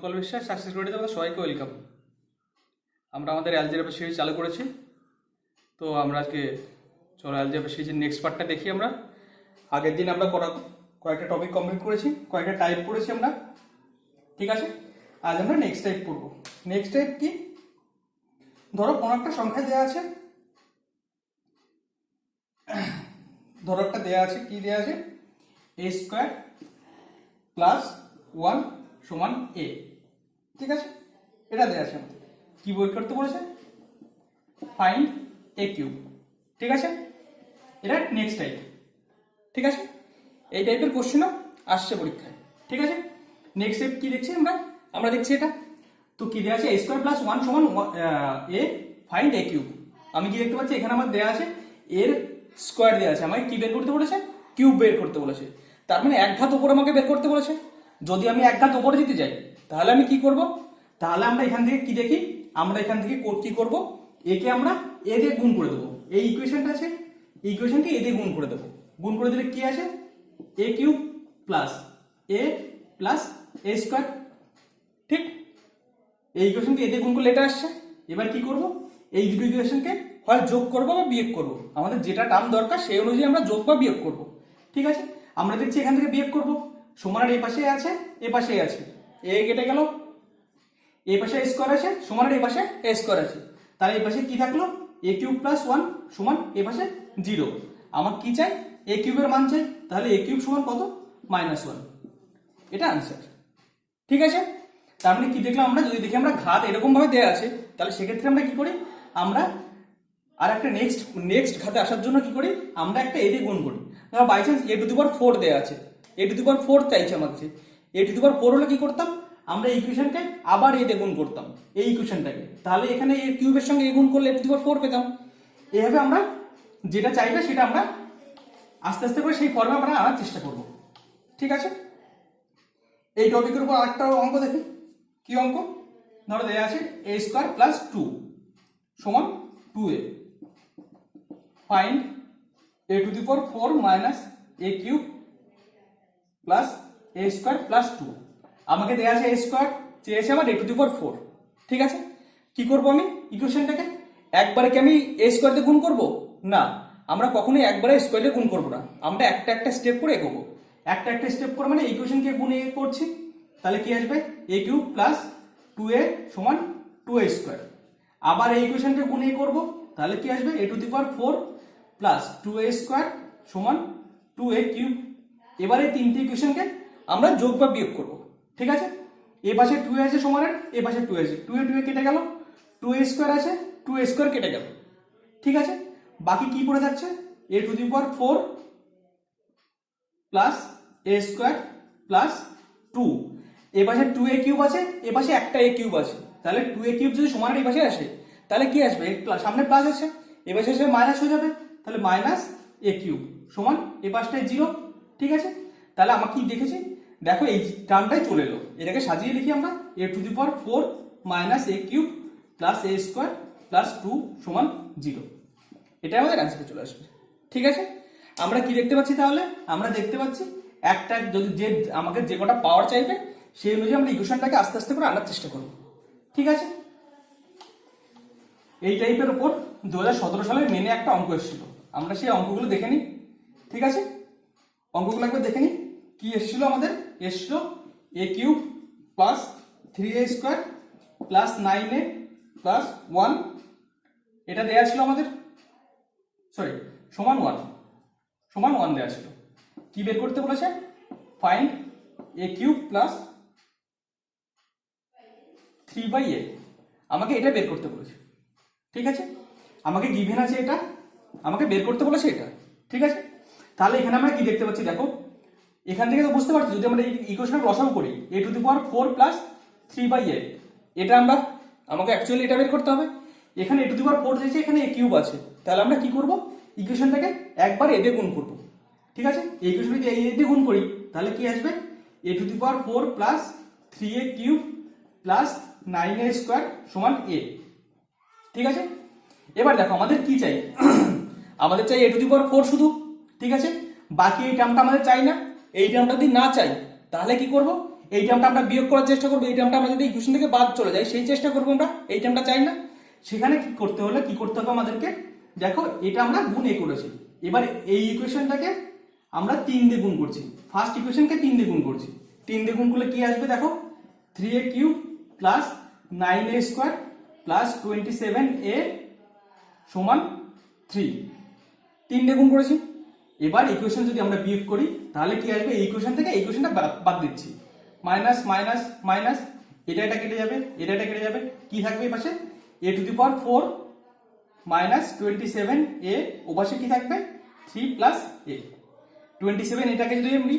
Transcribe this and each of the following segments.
উৎপল বিশ্বাস সাকসেস স্টোরিতে আমাদের সবাইকে ওয়েলকাম। আমরা আমাদের অ্যালজেব্রা সিরিজ চালু করেছি। তো আমরা আজকে চলো অ্যালজেব্রা সিরিজের নেক্সট পার্টটা দেখি। আমরা আগের দিন আমরা কয়েকটা টপিক কমপ্লিট করেছি, কয়েকটা টাইপ করেছি আমরা, ঠিক আছে। আজ আমরা নেক্সট টাইপ করবো। নেক্সট টাইপ কি, ধরো কোনো একটা সংখ্যা দেওয়া আছে, ধরো একটা দেওয়া আছে, কি দেওয়া আছে, a স্কোয়ার প্লাস 1 সমান a, ঠিক আছে। এটা দেওয়া আছে, কি বই করতে বলেছে, ফাইন্ড a কিউব, ঠিক আছে। এটা নেক্সট টাইপ, ঠিক আছে। এই টাইপের কোশ্চেনও আসছে পরীক্ষায়, ঠিক আছে। নেক্সট টাইপ কি দেখছি আমরা দেখছি এটা। তো কি দেওয়া আছে, a স্কোয়ার প্লাস 1 সমান a, ফাইন্ড a কিউব। আমি কি দেখতে পাচ্ছি, এখানে আমার দেওয়া আছে এর স্কোয়ার দেওয়া আছে, আমাকে কি বের করতে বলেছে, কিউব বের করতে বলেছে। তার মানে এক ঘাত উপরে আমাকে বের করতে বলেছে। যদি আমি এক ঘাত উপরে যেতে যাই তাহলে আমি কি করব, তাহলে আমরা এখান থেকে কি দেখি, আমরা এখান থেকে কি করব, একে আমরা এ দিয়ে গুণ করে দেবো। এই ইকুয়েশনটা আছে, ইকুয়েশনকে এ দিয়ে গুণ করে দেবো। গুণ করে দিলে কি আছে, এ কিউব প্লাস এ প্লাস এ স্কোয়ার, ঠিক। এই ইকুয়েশনকে এ দিয়ে গুণ করলে এটা আসছে। এবার কি করব, এই দুটো ইকুয়েশনকে হয় যোগ করব বা বিয়োগ করব, আমাদের যেটা টার্ম দরকার সেই অনুযায়ী আমরা যোগ বা বিয়োগ করব, ঠিক আছে। আমরা দেখছি এখান থেকে বিয়োগ করব, সমান আর এই পাশে আছে, এ পাশে আছে, এ কেটে গেল, এই পাশে স্কোয়ার আছে, সমান আর এই পাশে এ স্কোয়ার আছে, তাহলে এই পাশে কি থাকলো, এ কিউব প্লাস 1 সমান এ পাশে 0। আমার কি চাই, এ কিউবের মান চাই, তাহলে এ কিউব সমান কত, -1। এটা আনসার, ঠিক আছে। তার মানে কি দেখলাম আমরা, যদি দেখি আমরা ঘাত এরকম ভাবে দেওয়া আছে, তাহলে সেক্ষেত্রে আমরা কি করি, আমরা আর একটা নেক্সট ঘাতে আসার জন্য কি করি, আমরা একটা এ দিয়ে গুণ করি। ধরো by chance a to the power 4 দেওয়া আছে, a টু দি পাওয়ার 4 চাইছে আমার কাছে, a টু দি পাওয়ার 4 হলে কি করতাম, আমরা এই ইকুয়েশনকে আবার এ দিয়ে গুণ করতাম, এই ইকুয়েশনটাকে, তাহলে এখানে এ কিউবের সঙ্গে এ গুণ করলে a টু দি পাওয়ার 4 পেতাম। এইভাবে আমরা যেটা চাইবে সেটা আমরা আস্তে আস্তে করে সেই ফর্মে আমরা আনার চেষ্টা করব, ঠিক আছে। এই টপিকের উপর আরেকটা অঙ্ক দেখি। কি অঙ্ক, ধরো দেওয়া আছে a স্কোয়ার প্লাস 2 সমান 2a, find a to the power 4 minus a cube plus a square plus 2। আমাকে দেওয়া আছে a স্কোয়ার, চেয়েছে আমার a টু দি পাওয়ার 4, ঠিক আছে। কি করব আমি, ইকুয়েশনটাকে একবারে কি আমি a স্কোয়ার দিয়ে গুণ করব, না, আমরা কখনোই একবারে স্কোয়ার দিয়ে গুণ করব না, আমরা একটা একটা স্টেপ করে এগোবো। একটা একটা স্টেপ করে মানে ইকুয়েশনকে গুণ করছি, তাহলে কি আসবে, a কিউব প্লাস 2a সমান 2a স্কোয়ার। আবার এই ইকুয়েশনকে গুণ করব, তাহলে কি আসবে, a to the power 4 plus 2a square সমান 2a কিউব। এবারে তিনটে ইকুয়েশনকে আমরা যোগ বা বিয়োগ করব, ঠিক আছে। এ পাশে 2a আছে সমানের, এ পাশে 2a আছে, 2a কেটে গেল, 2a স্কোয়ার আছে, 2a স্কোয়ার কেটে গেল, ঠিক আছে। বাকি কি পড়ে যাচ্ছে, a to the power 4 plus a square plus 2। এ পাশে 2a কিউব আছে, এ পাশে একটা a কিউব আছে, তাহলে 2a কিউব যদি সমানের এই পাশে আসে তাহলে কি আসবে, সামনে প্লাস আছে, এ পাশে এসে মাইনাস হয়ে যাবে, তাহলে মাইনাস a কিউব সমান এ পাশটায় 0, ঠিক আছে। তাহলে আমরা কি দেখেছি, দেখো এই টার্মটাই চলে এলো, এটাকে সাজিয়ে লিখি আমরা, a to the power 4 minus a cube plus a square plus 2 সমান 0। এটা আমাদের অ্যান্সারে চলে আসবে, ঠিক আছে। আমরা কি দেখতে পাচ্ছি, তাহলে আমরা দেখতে পাচ্ছি একটা, যদি যে আমাকে যে কটা পাওয়ার চাইবে সেই অনুযায়ী আমরা ইকুয়েশনটাকে আস্তে আস্তে করে আনার চেষ্টা করব, ঠিক আছে। এই টাইপের উপর 2017 সালের মেনে একটা অঙ্ক এসেছিল, আমরা সেই অঙ্কগুলো দেখে নিই, ঠিক আছে। অঙ্কগুলো একবার দেখে নিই। কি এসেছিল আমাদের, এসেছিল a cube plus 3a square plus 9a plus 1, এটা দেওয়া ছিল আমাদের, সরি সমান 1 দেওয়া ছিল। কি বের করতে বলেছে, find a cube plus 3/a, আমাকে এটা বের করতে বলেছে, ঠিক আছে। আমাকে গিভেন আছে এটা, আমাকে বের করতে বলেছে এটা, ঠিক আছে। তাহলে এখানে আমরা কি দেখতে পাচ্ছি, দেখো এখান থেকে তো বুঝতে পারছি, যদি আমরা এই ইকুয়েশনটা লসাগু করি a to the power 4 plus 3/a, এটা আমাকে অ্যাকচুয়ালি এটা বের করতে হবে। এখানে a টু দি পাওয়ার 4 দিয়েছে, এখানে a কিউব আছে, তাহলে আমরা কি করব, ইকুয়েশনটাকে একবার এ দিয়ে গুণ করব, ঠিক আছে। এই ইকুয়েশন যদি এ দিয়ে গুণ করি তাহলে কি আসবে, a to the power 4 plus 3a cube plus 9a square সমান a, ঠিক আছে। এবার দেখো আমাদের কি চাই, আমাদের চাই a টু দি পাওয়ার 4 শুধু, ঠিক আছে। বাকি এই টার্মটা আমাদের চাই না, এই টার্মটা যদি না চাই তাহলে কি করব, এই টার্মটা আমরা বিয়োগ করার চেষ্টা করবো, এই টার্মটা আমরা যদি ইকুয়েশন থেকে বাদ চলে যায় সেই চেষ্টা করবো আমরা, এই টার্মটা চাই না। সেখানে কি করতে হবে আমাদেরকে, দেখো এটা আমরা গুণ এ করেছি, এবার এই ইকুয়েশনটাকে আমরা 3 দিয়ে গুণ করছি, ফার্স্ট ইকুয়েশনকে 3 দিয়ে গুণ করছি। 3 দিয়ে গুণ করলে কি আসবে দেখো, 3a cube plus 9a square plus 27a সমান 3, 3 দিয়ে গুণ করেছি। এবার ইকুয়েশন যদি আমরা বিয়োগ করি তাহলে কি আসবে, এই ইকুয়েশন থেকে এই ইকুয়েশনটা বাদ দিচ্ছি, মাইনাস মাইনাস মাইনাস, এটা কেটে যাবে, এটা কেটে যাবে, কি থাকবে এই পাশে a to the power 4 minus 27a, ও পাশে কি থাকবে 3 প্লাস a। 27 এটাকে যদি আমি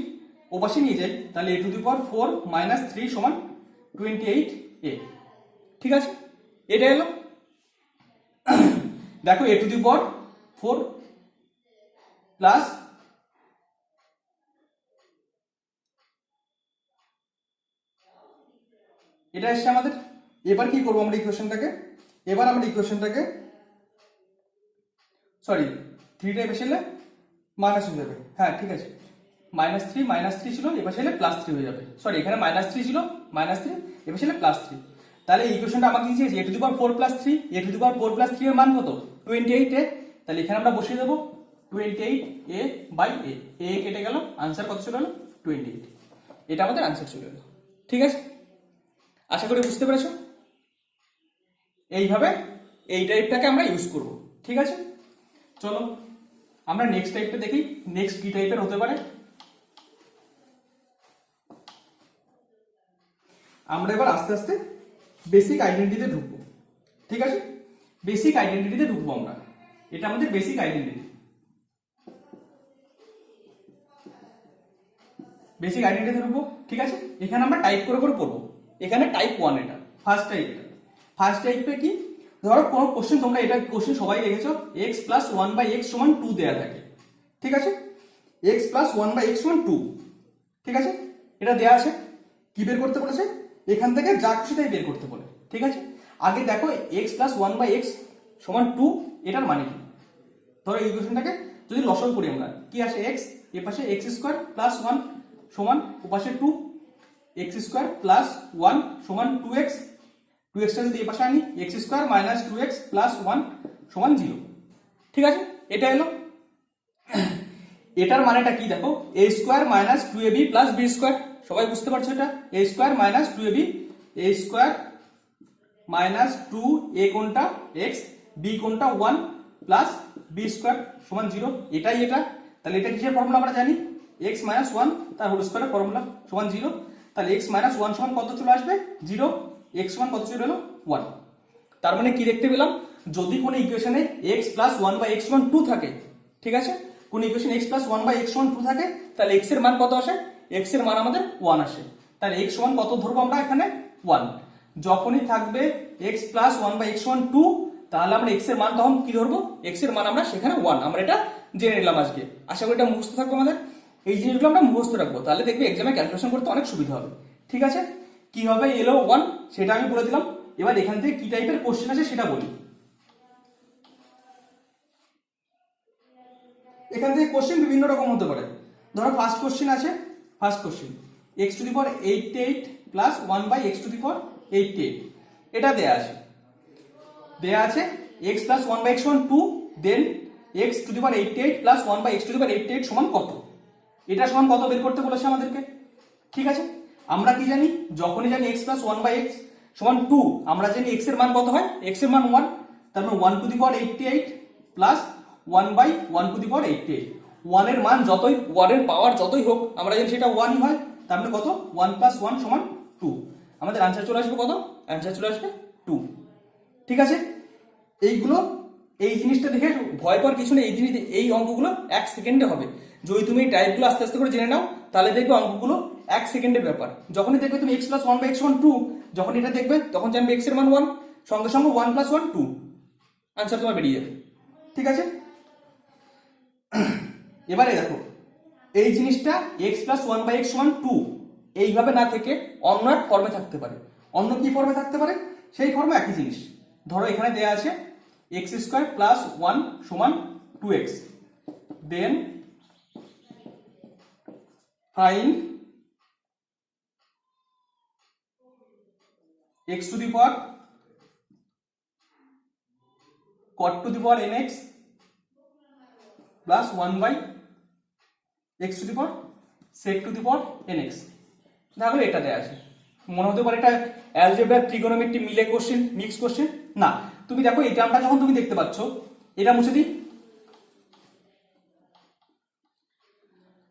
ও পাশে নিয়ে যাই তাহলে a to the power 4 minus 3 সমান 28a। ঠিক আছে, এটা এলো। দেখো a to the power 4 plus এটা এসছে আমাদের। এবার কি করবো আমরা ইকুয়েশনটাকে, সরি 3টা এবার এলে মাইনাস হয়ে যাবে, হ্যাঁ ঠিক আছে, -3 ছিল এবার এলে +3 হয়ে যাবে, সরি এখানে -3 ছিল, -3 এবার এলে +3। তাহলে এই ইকুয়েশনটা আমাকে কি চেয়েছে, a to the power 4 + 3, a to the power 4 + 3 এর মান কত 28a। তাহলে এখানে আমরা বসিয়ে দেবো 28a/a, a কেটে গেল, आंसर কত চলে এলো 28। এটা আমাদের आंसर চলে এলো। ঠিক আছে, আশা করি বুঝতে পেরেছো। এইভাবে এই টাইপটাকে আমরা ইউজ করব। ঠিক আছে, চলো আমরা নেক্সট টাইপটা দেখি, নেক্সট কি টাইপের হতে পারে। আমরা এবার আস্তে আস্তে বেসিক আইডেন্টিটিতে ঢুকবো। ঠিক আছে, বেসিক আইডেন্টিটিতে ঢুকবো আমরা, এটা আমাদের বেসিক আইডেন্টিটি। বেসিক আইডেন্টিটি ঢুকবো। ঠিক আছে, এখানে আমরা টাইপ করে করে পড়বো। এখানে টাইপ 1 এটা ফার্স্ট টাইপ। ফার্স্ট টাইপে কি, ধরো কোনো কোশ্চেন, তোমরা এটা কোশ্চেন সবাই দেখেছো, x + 1/x = 2 দেয়া থাকে। ঠিক আছে, x + 1/x = 2। ঠিক আছে, এটা দেয়া আছে, কি বের করতে বলেছে, এখান থেকে যা খুশি তাই বের করতে বলে। ঠিক আছে, আগে দেখো x + 1/x = 2, এটার মানে কি। ধরো এই ইকুয়েশনটাকে যদি লসাগু করি আমরা, কি আসে x, এর পাশে x² + 1 সমান ওপাশে 2, x² + 1 সমান 2x, 2x টা যদি এই পাশে আনি, x² - 2x + 1 সমান 0। ঠিক আছে, এটা এলো। এটার মানেটা কি দেখো, a² - 2ab + b², সবাই বুঝতে পারছো এটা, a² - 2ab, a² - 2a কোনটা x, b কোনটা 1 প্লাস b² সমান 0, এটাই এটা। তাহলে এটা কিসের ফর্মুলা আমরা জানি, x - 1 তার হোল স্কয়ারের ফর্মুলা সমান 0। তাহলে x - 1 সমান কত চলে আসবে 0, x সমান কত চলে এলো 1। তার মানে কি দেখতে পেলাম, যদি কোনো ইকুয়েশনে x + 1/x = 2 থাকে, ঠিক আছে, কোন ইকুয়েশন x + 1/x = 2 থাকে, তাহলে x এর মান কত আসে, x এর মান আমাদের 1 আসে। তাহলে x সমান কত ধরবো আমরা এখানে 1। যখনই থাকবে x + 1/x = 2, তাহলে আমরা x এর মান তখন কি ধরবো, x এর মান আমরা সেখানে 1। আমরা এটা জেনে নিলাম আজকে, আশা করি এটা মুখস্থ থাকবে আমাদের। এই জিনিসগুলো আমরা মুখস্থ রাখবো, তাহলে দেখবে এক্সামে ক্যালকুলেশন করতে অনেক সুবিধা হবে। ঠিক আছে, কি হবে এলো 1, সেটা আমি বলে দিলাম। এবার এখান থেকে কি টাইপের কোশ্চেন আছে সেটা বলি। এখান থেকে কোশ্চেন বিভিন্ন রকম হতে পারে। ধরো ফার্স্ট কোশ্চেন আছে, ফার্স্ট কোশ্চেন x⁸88 + 1/x⁸88, এটা দেয়া আছে, x + 1/x = 2, দেন x⁸88 + 1/x⁸88 সমান কত, এটা সমান কত বের করতে বলেছে আমাদেরকে। ঠিক আছে, আমরা কি জানি, যখনই জানি x + 1/x = 2, আমরা জানি x এর মান কত হয়, x এর মান 1, তার মানে 1⁸88 + 1/1⁸88, 1 এর মান যতই, 1 এর পাওয়ার যতই হোক, আমরা জানি সেটা 1ই হয়। তার মানে কত, 1 + 1 = 2। আমাদের आंसर চলে আসবে কত, आंसर চলে আসবে 2। ঠিক আছে, এইগুলো, এই জিনিসটা দেখে ভয় পাওয়ার কিছু নেই। এই জিনিস, এই অঙ্কগুলো 1 সেকেন্ডে হবে। যদি তুমি এই টাইপগুলো আস্তে আস্তে করে জেনে নাও, তাহলে দেখবে অঙ্কগুলো 1 সেকেন্ডের ব্যাপার। যখনই দেখবে তুমি x + 1/x = 2, যখন এটা দেখবে তখন জানবে x এর মান 1, সঙ্গে সঙ্গে 1 + 1 2, आंसर তোমার বেরিয়ে যাবে। ঠিক আছে, এবারে দেখো এই জিনিসটা x + 1/x = 2 এইভাবে না থেকে অন্য এক ফর্মে থাকতে পারে। অন্য কি ফর্মে থাকতে পারে, সেই ফর্মে একই জিনিস। ধরো এখানে দেয়া আছে x² + 1 সমান 2x, then find x to the power cot to the power nx plus 1 by x to the power sec to the power nx। তাহলে এটা দেয়া আছে। মনে হতে পারে এটা অ্যালজেব্রা ট্রিগোনোমেট্রি মিলে কোশ্চেন, মিক্স কোশ্চেন। না, তুমি দেখো এই টার্মটা যখন তুমি দেখতে পাচ্ছ, এটা মুছে দিই।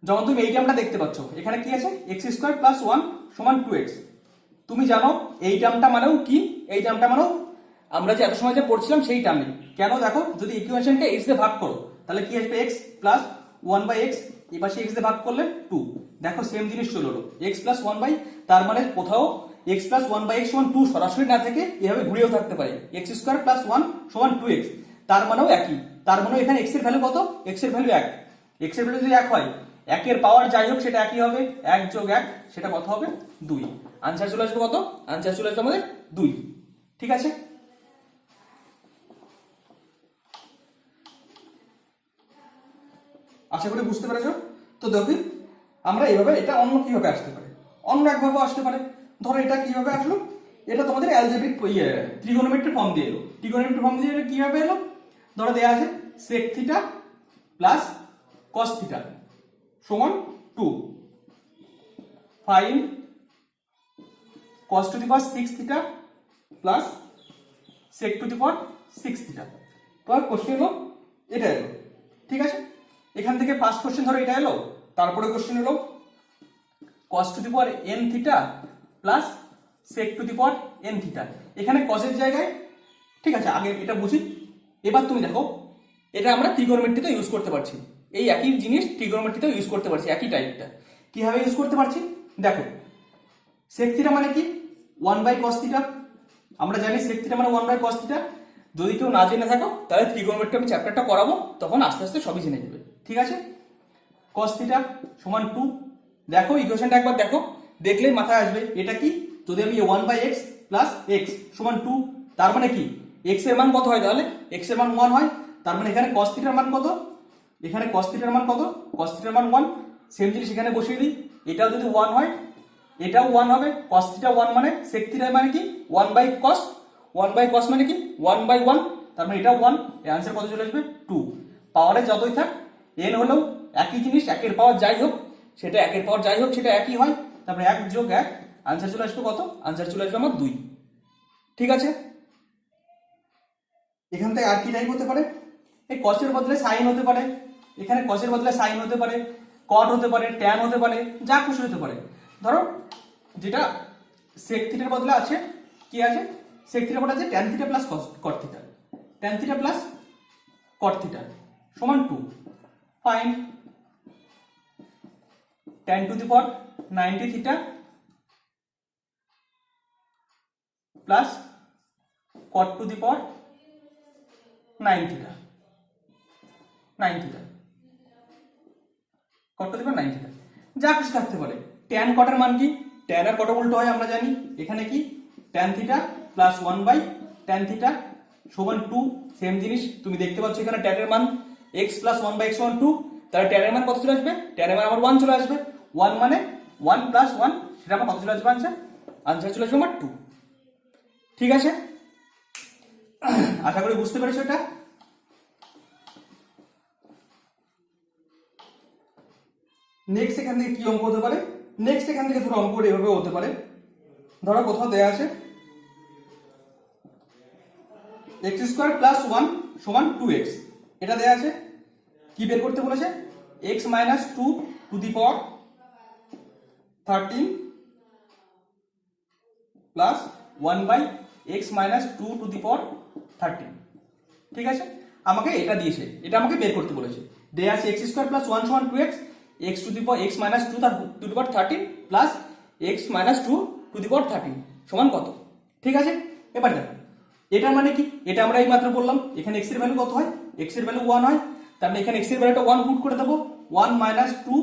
যখন তুমি এই টার্মটা দেখতে পাচ্ছ, এখানে কি আছে x স্কয়ার প্লাস 1 সমান 2x। তুমি জানো এই টার্মটা মানেও কি, এই টার্মটা মানেও আমরা যে এত সময় যে পড়ছিলাম সেই টার্মই। কেন দেখো, যদি ইকুয়েশনকে x দিয়ে ভাগ করো তাহলে কি আসবে x প্লাস 1 বাই x, এই পাশে x দিয়ে ভাগ করলে 2। দেখো সেম জিনিস চলে এলো x প্লাস 1 বাই, তার মানে কোথাও x প্লাস 1 বাই x সমান 2 সরাসরি না থেকে এভাবে ঘুরেও থাকতে পারে x স্কয়ার প্লাস 1 সমান 2x, তার মানেও একই। তার মানে এখানে x এর ভ্যালু কত, x এর ভ্যালু 1। x এর ভ্যালু যদি 1 হয়, 1 এর পাওয়ার যাই হোক সেটা একই হবে, 1 যোগ 1 সেটা কত হবে 2। আনসার চলে আসবে কত, আনসার চলে আসবে আমাদের 2। ঠিক আছে, আশা করি বুঝতে পেরেছো। তো দেখি আমরা এইভাবে, এটা অন্য কিভাবে আসতে পারে, অন্য একভাবে আসতে পারে। ধরো এটা কিভাবে আসলো, এটা তোমাদের অ্যালজেব্রিক ট্রিগোনোমেট্রি ফর্ম দিয়ে এলো। ট্রিগোনোমেট্রি ফর্ম দিয়ে কিভাবে এলো, ধরো দেয়া আছে sec theta plus cos theta সমান 2, fine cos two the power 6 theta plus sec to the power 6 theta. তোমার কোশ্চেন এলো, এটা এলো। ঠিক আছে, এখান থেকে ফার্স্ট কোশ্চেন ধরো এটা এলো, তারপরে কোশ্চেন এলো cos two the power n theta plus sec to the power n theta. এখানে cos এর জায়গায়, ঠিক আছে আগে এটা বুঝি। এবার তুমি দেখো এটা আমরা ট্রিগোনোমেট্রিতে ইউজ করতে পারছি, এই একই জিনিস ট্রিগোনোমেট্রিতে ইউজ করতে পারছি, একই টাইপটা। কিভাবে ইউজ করতে পারছি দেখো, sec থিটা মানে কি 1 বাই cos থিটা। আমরা জানি sec থিটা মানে 1 বাই cos থিটা। যদি কেউ না জেনে থাকো তাহলে ট্রিগোনোমেট্রি আমি চ্যাপ্টারটা করাবো, তখন আস্তে আস্তে সবই জেনে যাবে। ঠিক আছে, cos থিটা সমান 2। দেখো ইকুয়েশনটা একবার দেখো, দেখলেই মাথায় আসবে এটা কি। যদি আমি 1 বাই x প্লাস x সমান 2, তার মানে কি x এর মান কত হয়, তাহলে x এর মান 1 হয়। তার মানে এখানে cos থিটার মান কত, এখানে cos থিটার মান কত, cos থিটার মান 1। সেম জিনিস এখানে বসিয়ে দিই, এটাও যদি 1 হয় এটাও 1 হবে। cos থিটা 1 মানে sec থিটা মানে কি 1 বাই cos, 1 বাই cos মানে কি 1 বাই 1, তার মানে এটাও 1। এর आंसर কত চলে আসবে 2। পাওয়ারে যতই থাক n হলেও একই জিনিস, একের পাওয়ার যাই হোক সেটা, একের পাওয়ার যাই হোক সেটা একই হয়। তারপরে 1 যোগ 1 आंसर চলে আসবে কত, आंसर চলে আসবে আমার 2। ঠিক আছে, এখান থেকে আর কি টাইপ হতে পারে, এই cos এর বদলে sin হতে পারে, এখানে cos এর বদলে sin হতে পারে, cot হতে পারে, tan হতে পারে, যা খুশি হতে পারে। ধরো যেটা sec থিটার বদলে আছে, কি আছে sec থিটার বদলে আছে tan theta plus cot theta, tan theta plus cot theta সমান 2। Fine tan two the power 90 theta plus cot to the power 9 theta, 9 theta cot to the power 9 theta, যা খুশি থাকতে পারে। tan cot এর মান কি, tan আর cot উল্টো হয় আমরা জানি। এখানে কি tan theta plus 1 by tan theta সমান 2। সেম জিনিস তুমি দেখতে পাচ্ছ এখানে tan এর মান x প্লাস 1 বাই x সমান 2, তাহলে tan এর মান কত চলে আসবে, tan এর মান আমার 1 চলে আসবে। 1 মানে 1 প্লাস 1 সেটা আমার কত চলে আসবে, आंसर চলে আসবে আমার 2। ঠিক আছে, আশা করি বুঝতে পেরেছো এটা। নেক্সট এখান থেকে কি অঙ্ক হতে পারে, নেক্সট এখান থেকে ধরো অঙ্ক এভাবে হতে পারে। ধরো কোথাও দেয়া আছে x স্কয়ার প্লাস 1 সমান 2x, এটা দেয়া আছে। কি বের করতে বলেছে, x minus 2 to the power 13 plus 1 by x minus 2 to the power 13। ঠিক আছে, আমাকে এটা দিয়েছে, এটা আমাকে বের করতে বলেছে। দেয়া আছে x স্কয়ার প্লাস 1 সমান 2x, x to the power x minus 2 to the power 13 plus x minus 2 to the power 13 সমান কত। ঠিক আছে, এবার দেখো এটা মানে কি, এটা আমরা এই মাত্র বললাম এখানে x এর ভ্যালু কত হয়, x এর ভ্যালু 1 হয়। তার মানে এখানে x এর ভ্যালুটা 1 পুট করে দেব, 1 minus 2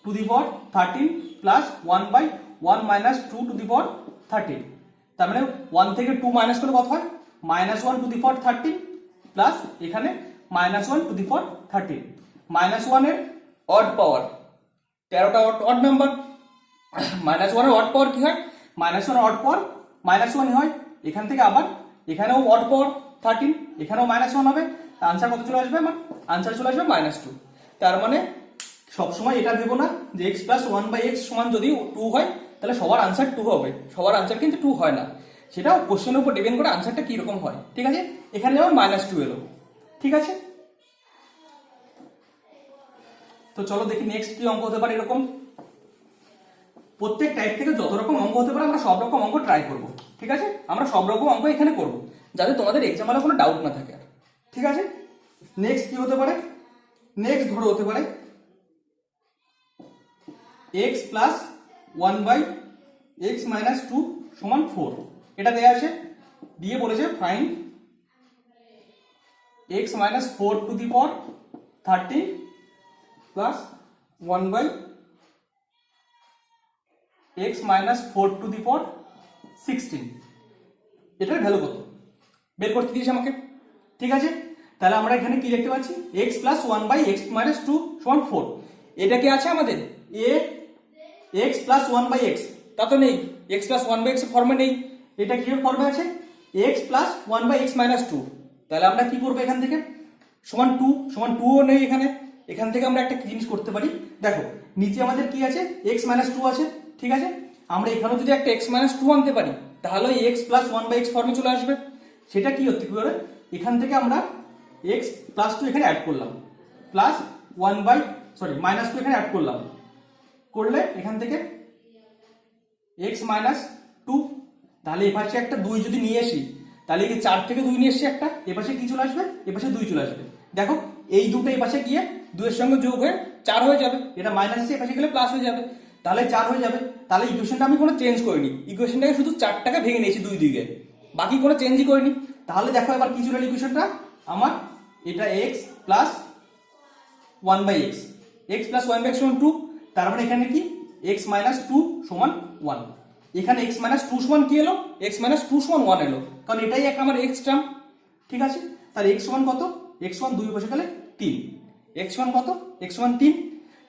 to the power 13 plus 1 by 1 minus 2 to the power 13। তার মানে 1 থেকে 2 মাইনাস করলে কত হয়, minus 1 to the power 13 plus এখানে minus 1 to the power 13। Minus 1 এর অড পাওয়ার 13টা অড নাম্বার, মাইনাস 1 এর অড পাওয়ার কি হয়, মাইনাস 1 এর অড পাওয়ার -1 হয়, এখান থেকে আবার এখানেও অড পাওয়ার 13, এখানেও -1 হবে, আনসার কত চলে আসবে? আমার আনসার চলে আসবে -2। তার মানে সবসময় এটা ভেবো না যে x + 1/x সমান যদি 2 হয় তাহলে সবার আনসার 2 হবে, সবার আনসার কিন্তু 2 হয় না, সেটা কোশ্চেনের উপর ডিপেন্ড করে আনসারটা কি রকম হয়। ঠিক আছে, এখানে যেমন -2 এলো। ঠিক আছে, তো চলো দেখি নেক্সট কি অঙ্ক হতে পারে এরকম। প্রত্যেক টাইপ থেকে যত রকম অঙ্ক হতে পারে আমরা সব রকম অঙ্ক ট্রাই করব। ঠিক আছে, আমরা সব রকম অঙ্ক এখানে করব যাতে তোমাদের এক্সাম হলে কোনো ডাউট না থাকে। ঠিক আছে, নেক্সট কি হতে পারে? নেক্সট ধরো হতে পারে x + 1/x - 2 = 4। এটা দেয়া আছে, দিয়ে বলেছে find x - 4 to the power 13 plus 1/x - 4 to the power 16। এটার ভ্যালু কত বের করতে দিয়েছে আমাকে। ঠিক আছে, তাহলে আমরা এখানে কি দেখতে পাচ্ছি? x + 1/x - 2 = 4। এটা কি আছে আমাদের x + 1/x, তা তো নেই, x + 1/x ফর্মে নেই। এটা কি ফর্মে আছে? x + 1/x - 2। তাহলে আমরা কি করব? এখান থেকে =2 ও নেই এখানে। এখান থেকে আমরা একটা জিনিস করতে পারি, দেখো নিচে আমাদের কি আছে? x - 2 আছে। ঠিক আছে, আমরা এখানেও যদি একটা x - 2 আনতে পারি তাহলে x + 1/x ফর্মে চলে আসবে। সেটা কি হতে পারে? এখান থেকে আমরা x + 2 এখানে অ্যাড করলাম, প্লাস -2 এখানে অ্যাড করলাম, করলে এখান থেকে x - 2, তাহলে এপাশে একটা 2 যদি নিয়ে আসি তাহলে কি 4 থেকে 2 নিয়ে এসছি একটা, এপাশে কি চলে আসবে? এপাশে 2 চলে আসবে। দেখো এই দুটো এপাশে গিয়ে 2 এর সঙ্গে যোগ হয়ে 4 হয়ে যাবে, এটা মাইনাস এপাশে গেলে প্লাস হয়ে যাবে, তাহলে 4 হয়ে যাবে। তাহলে ইকুয়েশনটা আমি কোনো চেঞ্জ করিনি, ইকুয়েশনটাকে শুধু 4টাকে ভেঙে নিয়েছি 2 দিকে, বাকি কোনো চেঞ্জই করিনি। তাহলে দেখো এবার কি ছিল ইকুয়েশনটা আমার? এটা x + 1/x, x + 1/x = 2। তার মানে এখানে কি x - 2 = 1। এখানে x - 2 সমান কি এলো? x - 2 = 1 এলো, কারণ এটাই এক আমার x টার্ম। ঠিক আছে, তাহলে x সমান কত? x সমান 2 বসে গেলে 3। x সমান কত? x সমান 3।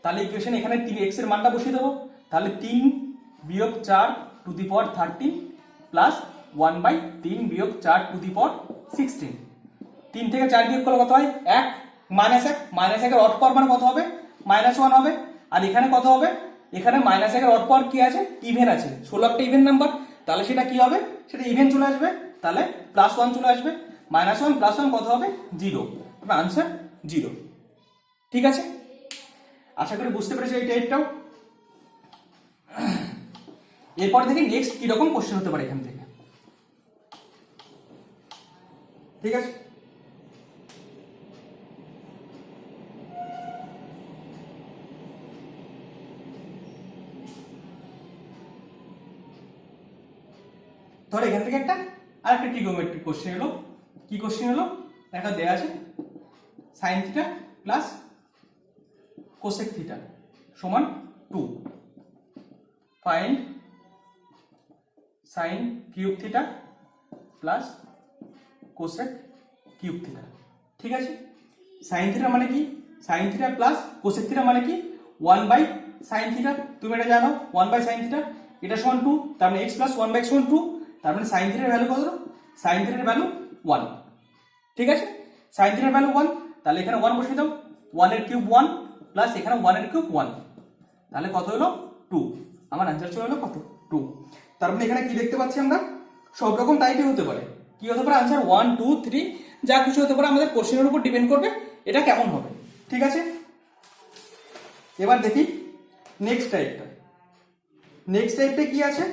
তাহলে ইকুয়েশন এখানে 3 x এর মানটা বসিয়ে দেবো। তাহলে 3 - 4 to the power 13 plus 1/3 - 4 to the power 16। 3 থেকে 4 বিয়োগ করলে কত হয়? 1 -1 এর অড পাওয়ার মানে কত হবে? -1 হবে। আর এখানে কত হবে? এখানে -1 এর অড পাওয়ার কি আছে? ইভেন আছে, 16 একটা ইভেন নাম্বার, তাহলে সেটা কি হবে? সেটা ইভেন চলে আসবে, তাহলে +1 চলে আসবে। -1 + 1 কত হবে? 0। তবে আনসার 0। ঠিক আছে, আশা করি বুঝতে পেরেছো এই টাইপটাও। এরপর থেকে নেক্সট কি রকম কোশ্চেন হতে পারে এখান থেকে। ঠিক আছে, ধর এখান থেকে একটা আরেকটা ট্রিগোনোমেট্রিক কোশ্চেন এলো। কি কোশ্চেন এলো? একটা দেয়া আছে sin θ প্লাস cosec θ সমান 2, find sin cube θ plus cosec cube θ। ঠিক আছে, sin θ মানে কি? sin θ প্লাস cosec θ মানে কি? 1/sin θ, তুমি এটা জানো, 1/sin θ, এটা সমান 2, তার মানে x + 1/x = 2। তার মানে sin θ এর ভ্যালু কত? sin θ এর ভ্যালু 1। ঠিক আছে, sin θ এর ভ্যালু 1, তাহলে এখানে 1 বসিয়ে দাও। 1 এর কিউব 1 প্লাস এখানে 1 এর কিউব 1, তাহলে কত হলো? 2। আমার आंसर চলে হলো কত? 2। তার মানে এখানে কি দেখতে পাচ্ছি আমরা? সব রকম টাইপই হতে পারে। কি হতে পারে? आंसर 1 2 3 যা কিছু হতে পারে, আমাদের কোশ্চেনের উপর ডিপেন্ড করবে এটা কেমন হবে। ঠিক আছে, এবার দেখি নেক্সট টাইপটা। নেক্সট টাইপটা কি আছে?